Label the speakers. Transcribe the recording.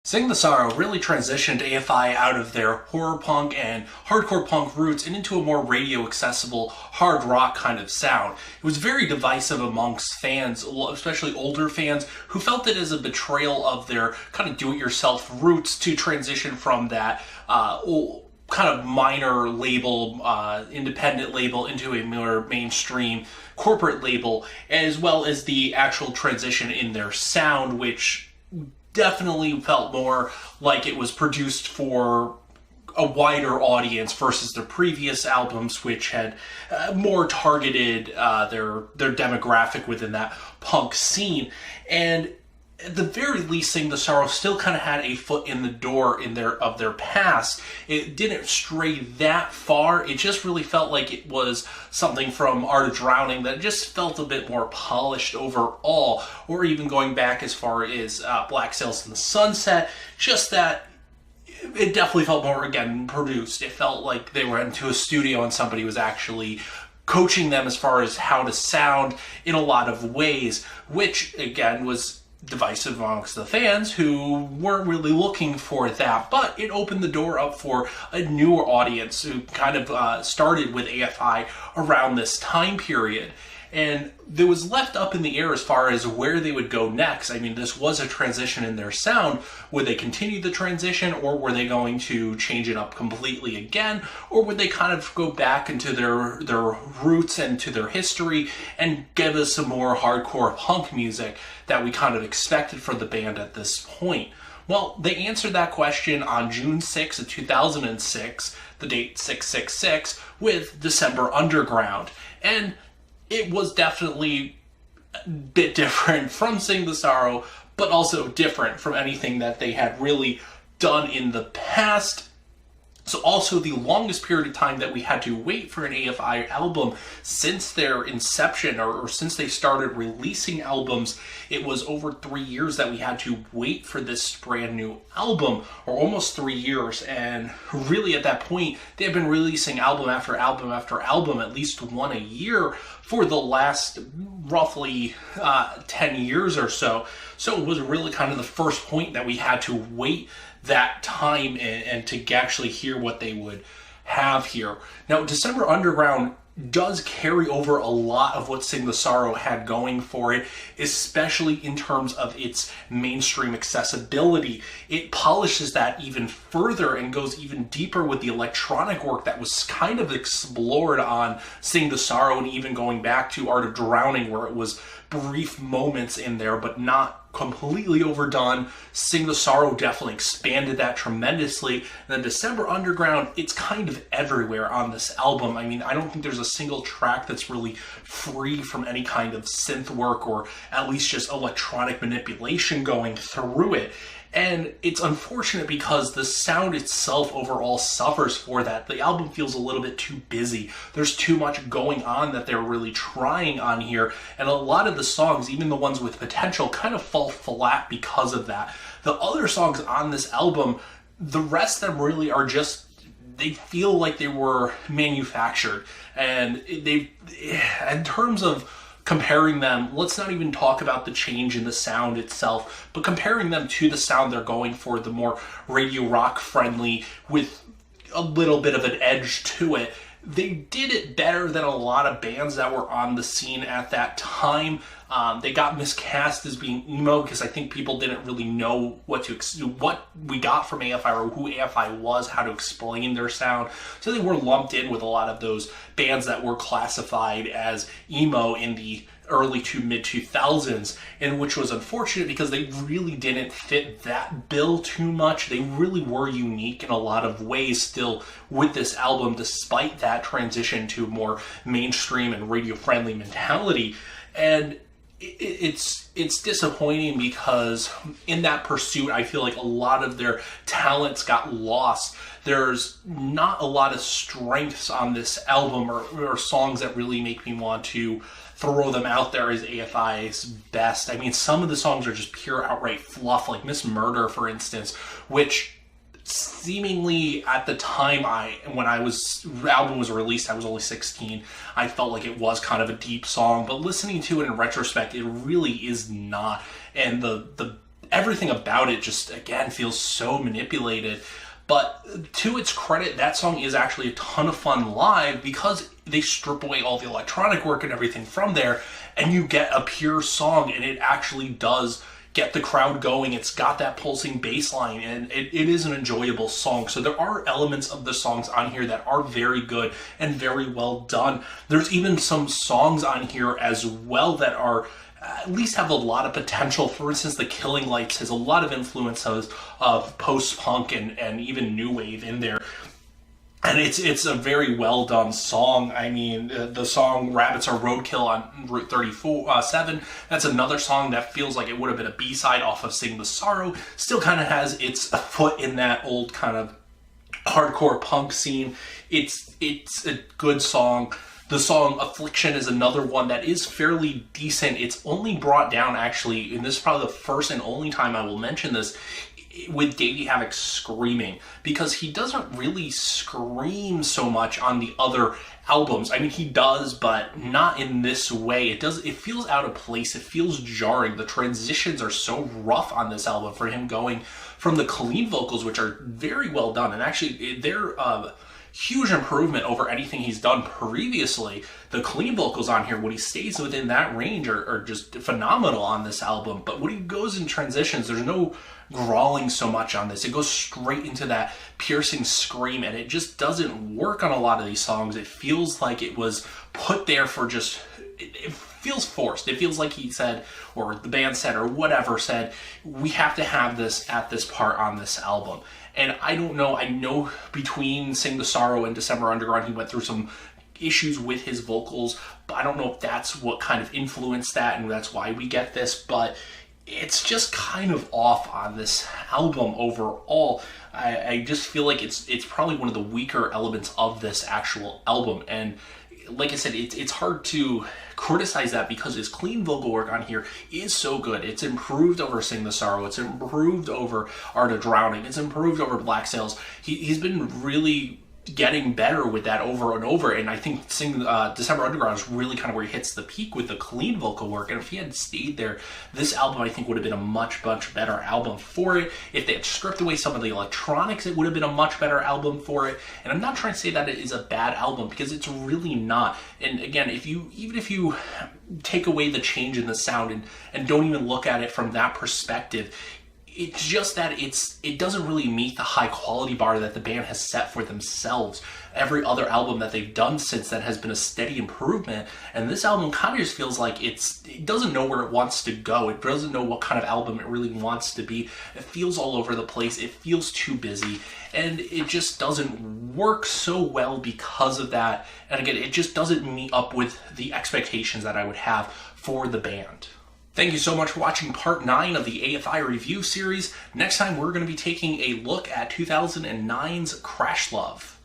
Speaker 1: Sing the Sorrow really transitioned AFI out of their horror punk and hardcore punk roots and into a more radio accessible hard rock kind of sound. It was very divisive amongst fans, especially older fans, who felt it as a betrayal of their kind of do-it-yourself roots to transition from that kind of minor label, independent label into a more mainstream corporate label, as well as the actual transition in their sound, which definitely felt more like it was produced for a wider audience versus their previous albums, which had more targeted their demographic within that punk scene. And at the very least, Sing the Sorrow still kind of had a foot in the door in their past. It didn't stray that far. It just really felt like it was something from Art of Drowning that just felt a bit more polished overall, or even going back as far as Black Sails in the Sunset, just that it definitely felt more, again, produced. It felt like they went into a studio and somebody was actually coaching them as far as how to sound in a lot of ways, which, again, was divisive amongst the fans who weren't really looking for that, but it opened the door up for a newer audience who kind of started with AFI around this time period. And there was left up in the air as far as where they would go next. I mean, this was a transition in their sound. Would they continue the transition, or were they going to change it up completely again? Or would they kind of go back into their roots and to their history and give us some more hardcore punk music that we kind of expected from the band at this point? Well, they answered that question on June 6th of 2006, the date 666, with December Underground. And it was definitely a bit different from Sing the Sorrow, but also different from anything that they had really done in the past. So also the longest period of time that we had to wait for an AFI album since their inception, or since they started releasing albums. It was over 3 years that we had to wait for this brand new album, or almost 3 years. And really at that point, they had been releasing album after album after album, at least one a year, for the last roughly 10 years or so. So it was really kind of the first point that we had to wait that time and to actually hear what they would have here. Now, December Underground does carry over a lot of what Sing the Sorrow had going for it, especially in terms of its mainstream accessibility. It polishes that even further and goes even deeper with the electronic work that was kind of explored on Sing the Sorrow, and even going back to Art of Drowning, where it was brief moments in there, but not completely overdone. Sing the Sorrow definitely expanded that tremendously. And then December Underground, it's kind of everywhere on this album. I mean, I don't think there's a single track that's really free from any kind of synth work, or at least just electronic manipulation going through it. And it's unfortunate because the sound itself overall suffers for that. The album feels a little bit too busy. There's too much going on that they're really trying on here. And a lot of the songs, even the ones with potential, kind of fall flat because of that. The other songs on this album, the rest of them really are just, they feel like they were manufactured. And they, in terms of comparing them, let's not even talk about the change in the sound itself, but comparing them to the sound they're going for, the more radio rock friendly with a little bit of an edge to it, they did it better than a lot of bands that were on the scene at that time. They got miscast as being emo because I think people didn't really know what we got from AFI, or who AFI was, how to explain their sound. So they were lumped in with a lot of those bands that were classified as emo in the early to mid 2000s, and which was unfortunate because they really didn't fit that bill too much. They really were unique in a lot of ways still with this album, despite that transition to a more mainstream and radio friendly mentality. And it's disappointing because in that pursuit, I feel like a lot of their talents got lost. There's not a lot of strengths on this album, or songs that really make me want to throw them out there as AFI's best. I mean, some of the songs are just pure outright fluff, like Miss Murder, for instance, which seemingly at the time when the album was released, I was only 16. I felt like it was kind of a deep song, but listening to it in retrospect, it really is not. And the everything about it just, again, feels so manipulated. But to its credit, that song is actually a ton of fun live because they strip away all the electronic work and everything from there, and you get a pure song, and it actually does get the crowd going. It's got that pulsing bass line, and it is an enjoyable song. So there are elements of the songs on here that are very good and very well done. There's even some songs on here as well that are at least have a lot of potential. For instance, The Killing Lights has a lot of influences of post-punk and even new wave in there. And it's a very well done song. I mean, the song Rabbits Are Roadkill on Route 37, that's another song that feels like it would have been a B-side off of Sing the Sorrow. Still kind of has its foot in that old kind of hardcore punk scene. It's a good song. The song Affliction is another one that is fairly decent. It's only brought down, actually, and this is probably the first and only time I will mention this, with Davey Havok screaming, because he doesn't really scream so much on the other albums. I mean, he does, but not in this way. It feels out of place. It feels jarring. The transitions are so rough on this album for him, going from the clean vocals, which are very well done, and actually they're huge improvement over anything he's done previously. The clean vocals on here, when he stays within that range, are just phenomenal on this album. But when he goes in transitions, there's no growling so much on this. It goes straight into that piercing scream, and it just doesn't work on a lot of these songs. It feels like it was put there for just... It feels forced. It feels like he said, or the band said, or whatever said, we have to have this at this part on this album. And I don't know, I know between Sing the Sorrow and December Underground, he went through some issues with his vocals, but I don't know if that's what kind of influenced that and that's why we get this, but it's just kind of off on this album overall. I just feel like it's probably one of the weaker elements of this actual album, and like I said, it's hard to criticize that because his clean vocal work on here is so good. It's improved over Sing the Sorrow. It's improved over Art of Drowning. It's improved over Black Sails. He's been really getting better with that over and over, and I think December Underground is really kind of where he hits the peak with the clean vocal work. And if he had stayed there, this album I think would have been a much better album for it. If they had stripped away some of the electronics, it would have been a much better album for it. And I'm not trying to say that it is a bad album, because it's really not. And again, even if you take away the change in the sound and don't even look at it from that perspective, it's just that it doesn't really meet the high quality bar that the band has set for themselves. Every other album that they've done since then has been a steady improvement, and this album kind of just feels like it doesn't know where it wants to go. It doesn't know what kind of album it really wants to be. It feels all over the place. It feels too busy, and it just doesn't work so well because of that. And again, it just doesn't meet up with the expectations that I would have for the band. Thank you so much for watching part 9 of the AFI review series. Next time we're going to be taking a look at 2009's Crash Love.